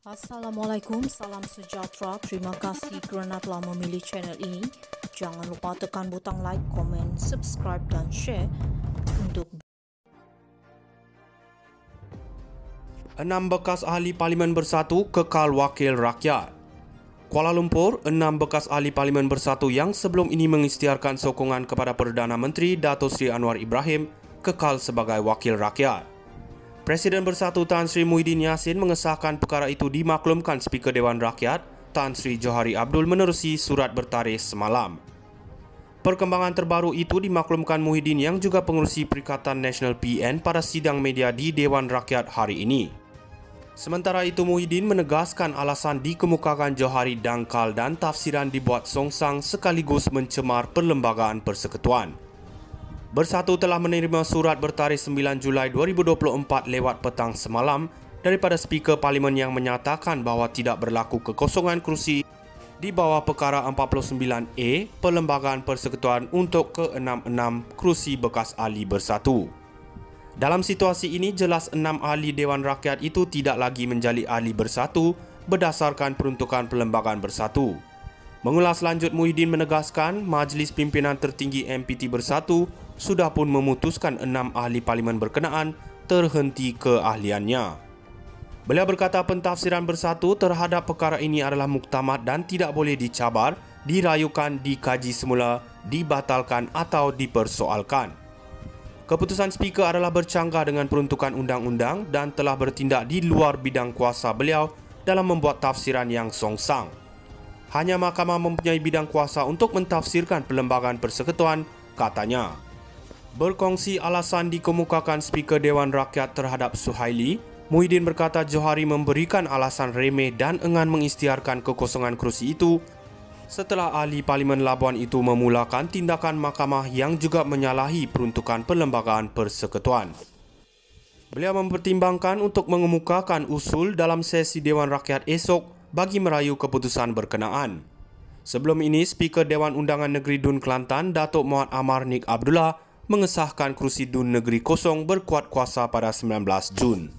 Assalamualaikum, salam sejahtera. Terima kasih kerana telah memilih channel ini. Jangan lupa tekan butang like, komen, subscribe dan share untuk 6 bekas ahli Parlimen Bersatu kekal wakil rakyat. Kuala Lumpur, 6 bekas ahli Parlimen Bersatu yang sebelum ini mengisytiharkan sokongan kepada Perdana Menteri Dato' Sri Anwar Ibrahim kekal sebagai wakil rakyat. Presiden Bersatu Tan Sri Muhyiddin Yassin mengesahkan perkara itu dimaklumkan Speaker Dewan Rakyat Tan Sri Johari Abdul menerusi surat bertarikh semalam. Perkembangan terbaru itu dimaklumkan Muhyiddin yang juga pengerusi Perikatan Nasional PN pada sidang media di Dewan Rakyat hari ini. Sementara itu Muhyiddin menegaskan alasan dikemukakan Johari dangkal dan tafsiran dibuat songsang sekaligus mencemar Perlembagaan Persekutuan. Bersatu telah menerima surat bertarikh 9 Julai 2024 lewat petang semalam daripada Speaker Parlimen yang menyatakan bahawa tidak berlaku kekosongan kerusi di bawah perkara 49A Perlembagaan Persekutuan untuk ke-66 kerusi bekas ahli Bersatu. Dalam situasi ini jelas 6 ahli Dewan Rakyat itu tidak lagi menjadi ahli Bersatu berdasarkan peruntukan Perlembagaan Bersatu. Mengulas lanjut, Muhyiddin menegaskan Majlis Pimpinan Tertinggi MPT Bersatu sudah pun memutuskan 6 ahli Parlimen berkenaan terhenti keahliannya. Beliau berkata pentafsiran Bersatu terhadap perkara ini adalah muktamad dan tidak boleh dicabar, dirayukan, dikaji semula, dibatalkan atau dipersoalkan. Keputusan Speaker adalah bercanggah dengan peruntukan undang-undang dan telah bertindak di luar bidang kuasa beliau dalam membuat tafsiran yang songsang. Hanya Mahkamah mempunyai bidang kuasa untuk mentafsirkan Perlembagaan Persekutuan, katanya. Berkongsi alasan dikemukakan Speaker Dewan Rakyat terhadap Suhaili, Muhyiddin berkata Johari memberikan alasan remeh dan enggan mengisytiharkan kekosongan kerusi itu setelah ahli Parlimen Labuan itu memulakan tindakan mahkamah yang juga menyalahi peruntukan Perlembagaan Persekutuan. Beliau mempertimbangkan untuk mengemukakan usul dalam sesi Dewan Rakyat esok bagi merayu keputusan berkenaan. Sebelum ini, Speaker Dewan Undangan Negeri Dun Kelantan, Datuk Muhammad Amar Nik Abdullah mengesahkan kerusi Dun Negeri kosong berkuat kuasa pada 19 Jun.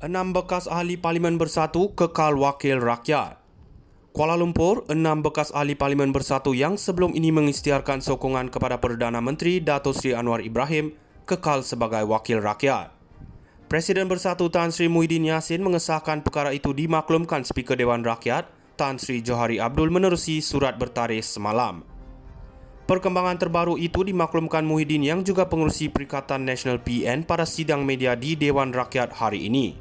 6 bekas ahli Parlimen Bersatu kekal wakil rakyat. Kuala Lumpur, 6 bekas ahli Parlimen Bersatu yang sebelum ini mengisytiharkan sokongan kepada Perdana Menteri Dato' Sri Anwar Ibrahim kekal sebagai wakil rakyat. Presiden Bersatu Tan Sri Muhyiddin Yassin mengesahkan perkara itu dimaklumkan Speaker Dewan Rakyat Tan Sri Johari Abdul menerusi surat bertarikh semalam. Perkembangan terbaru itu dimaklumkan Muhyiddin yang juga pengerusi Perikatan Nasional PN pada sidang media di Dewan Rakyat hari ini.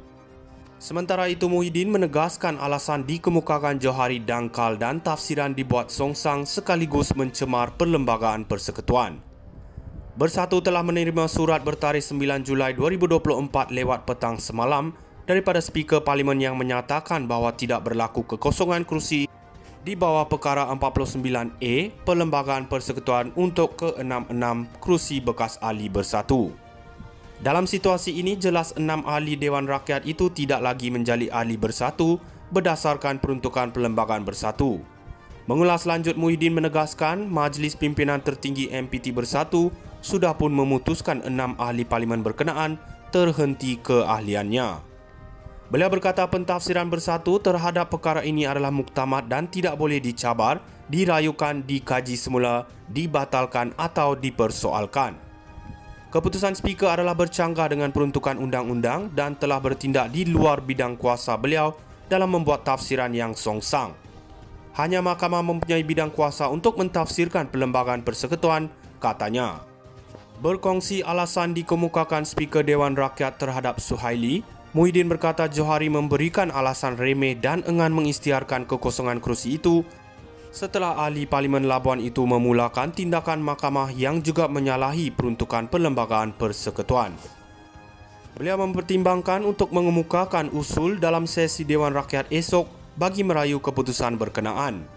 Sementara itu Muhyiddin menegaskan alasan dikemukakan Johari dangkal dan tafsiran dibuat songsang sekaligus mencemar Perlembagaan Persekutuan. Bersatu telah menerima surat bertarikh 9 Julai 2024 lewat petang semalam daripada Speaker Parlimen yang menyatakan bahawa tidak berlaku kekosongan kerusi di bawah perkara 49A Perlembagaan Persekutuan untuk ke-66 kerusi bekas ahli Bersatu. Dalam situasi ini jelas 6 ahli Dewan Rakyat itu tidak lagi menjadi ahli Bersatu berdasarkan peruntukan Perlembagaan Bersatu. Mengulas lanjut, Muhyiddin menegaskan Majlis Pimpinan Tertinggi MPT Bersatu sudah pun memutuskan 6 ahli Parlimen berkenaan terhenti keahliannya. Beliau berkata pentafsiran Bersatu terhadap perkara ini adalah muktamad dan tidak boleh dicabar, dirayukan, dikaji semula, dibatalkan atau dipersoalkan. Keputusan Speaker adalah bercanggah dengan peruntukan undang-undang dan telah bertindak di luar bidang kuasa beliau dalam membuat tafsiran yang songsang. Hanya Mahkamah mempunyai bidang kuasa untuk mentafsirkan Perlembagaan Persekutuan, katanya. Berkongsi alasan dikemukakan Speaker Dewan Rakyat terhadap Suhaili, Muhyiddin berkata Johari memberikan alasan remeh dan enggan mengisytiharkan kekosongan kerusi itu setelah ahli Parlimen Labuan itu memulakan tindakan mahkamah yang juga menyalahi peruntukan Perlembagaan Persekutuan. Beliau mempertimbangkan untuk mengemukakan usul dalam sesi Dewan Rakyat esok bagi merayu keputusan berkenaan.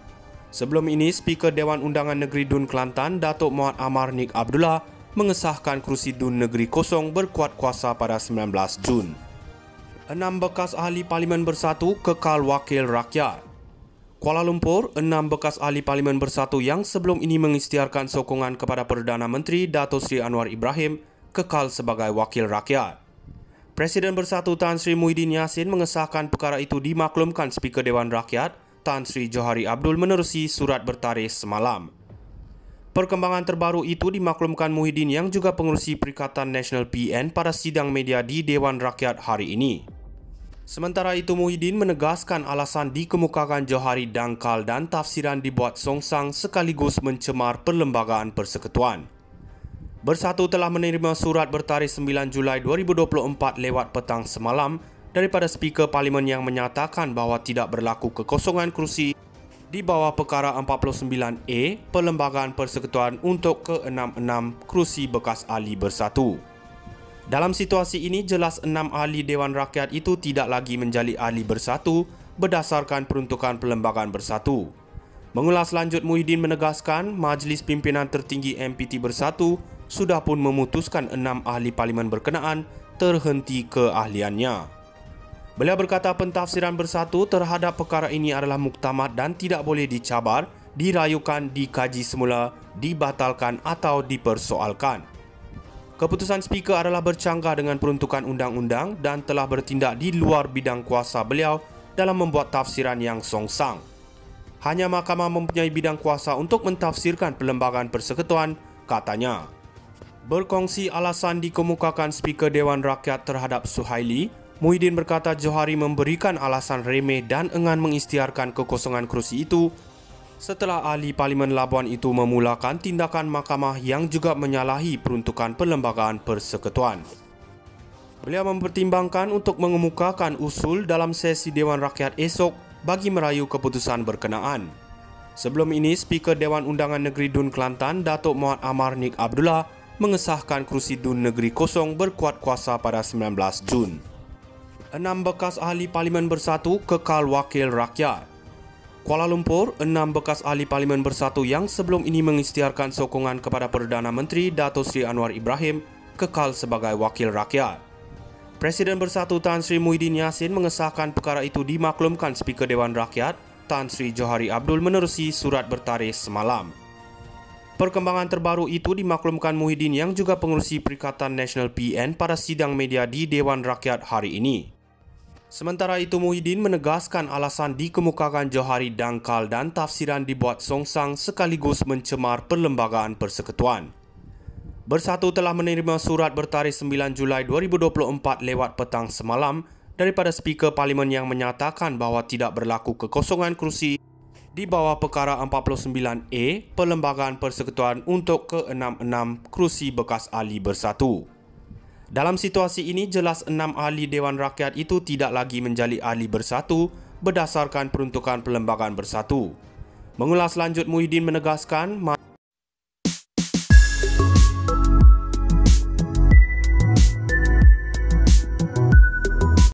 Sebelum ini, Speaker Dewan Undangan Negeri Dun Kelantan, Datuk Muhammad Amar Nik Abdullah mengesahkan kerusi Dun Negeri kosong berkuat kuasa pada 19 Jun. 6 bekas ahli Parlimen Bersatu kekal wakil rakyat. Kuala Lumpur, 6 bekas ahli Parlimen Bersatu yang sebelum ini mengisytiharkan sokongan kepada Perdana Menteri Dato' Sri Anwar Ibrahim kekal sebagai wakil rakyat. Presiden Bersatu Tan Sri Muhyiddin Yassin mengesahkan perkara itu dimaklumkan Speaker Dewan Rakyat Tan Sri Johari Abdul menerusi surat bertarikh semalam. Perkembangan terbaru itu dimaklumkan Muhyiddin yang juga pengerusi Perikatan Nasional PN pada sidang media di Dewan Rakyat hari ini. Sementara itu Muhyiddin menegaskan alasan dikemukakan Johari dangkal dan tafsiran dibuat songsang sekaligus mencemar Perlembagaan Persekutuan. Bersatu telah menerima surat bertarikh 9 Julai 2024 lewat petang semalam daripada Speaker Parlimen yang menyatakan bahawa tidak berlaku kekosongan kerusi di bawah perkara 49A Perlembagaan Persekutuan untuk ke-66 kerusi bekas ahli Bersatu. Dalam situasi ini, jelas 6 ahli Dewan Rakyat itu tidak lagi menjadi ahli Bersatu berdasarkan peruntukan Perlembagaan Bersatu. Mengulas lanjut, Muhyiddin menegaskan Majlis Pimpinan Tertinggi MPT Bersatu sudah pun memutuskan 6 ahli parlimen berkenaan terhenti keahliannya. Beliau berkata pentafsiran Bersatu terhadap perkara ini adalah muktamad dan tidak boleh dicabar, dirayukan, dikaji semula, dibatalkan atau dipersoalkan. Keputusan Speaker adalah bercanggah dengan peruntukan undang-undang dan telah bertindak di luar bidang kuasa beliau dalam membuat tafsiran yang songsang. Hanya Mahkamah mempunyai bidang kuasa untuk mentafsirkan Perlembagaan Persekutuan, katanya. Berkongsi alasan dikemukakan Speaker Dewan Rakyat terhadap Suhaili, Muhyiddin berkata Johari memberikan alasan remeh dan enggan mengisytiharkan kekosongan kerusi itu setelah ahli Parlimen Labuan itu memulakan tindakan mahkamah yang juga menyalahi peruntukan Perlembagaan Persekutuan. Beliau mempertimbangkan untuk mengemukakan usul dalam sesi Dewan Rakyat esok bagi merayu keputusan berkenaan. Sebelum ini, Speaker Dewan Undangan Negeri Dun Kelantan, Datuk Muhammad Amar Nik Abdullah mengesahkan kerusi Dun Negeri kosong berkuat kuasa pada 19 Jun. 6 bekas ahli Parlimen Bersatu kekal wakil rakyat. Kuala Lumpur, 6 bekas ahli Parlimen Bersatu yang sebelum ini mengisytiharkan sokongan kepada Perdana Menteri Dato' Sri Anwar Ibrahim kekal sebagai wakil rakyat. Presiden Bersatu Tan Sri Muhyiddin Yassin mengesahkan perkara itu dimaklumkan Speaker Dewan Rakyat Tan Sri Johari Abdul menerusi surat bertarikh semalam. Perkembangan terbaru itu dimaklumkan Muhyiddin yang juga pengerusi Perikatan Nasional PN pada sidang media di Dewan Rakyat hari ini. Sementara itu Muhyiddin menegaskan alasan dikemukakan Johari dangkal dan tafsiran dibuat songsang sekaligus mencemar Perlembagaan Persekutuan. Bersatu telah menerima surat bertarikh 9 Julai 2024 lewat petang semalam daripada Speaker Parlimen yang menyatakan bahawa tidak berlaku kekosongan kerusi di bawah perkara 49A Perlembagaan Persekutuan untuk ke-66 kerusi bekas ahli Bersatu. Dalam situasi ini, jelas 6 ahli Dewan Rakyat itu tidak lagi menjadi ahli Bersatu berdasarkan peruntukan Perlembagaan Bersatu. Mengulas lanjut, Muhyiddin menegaskan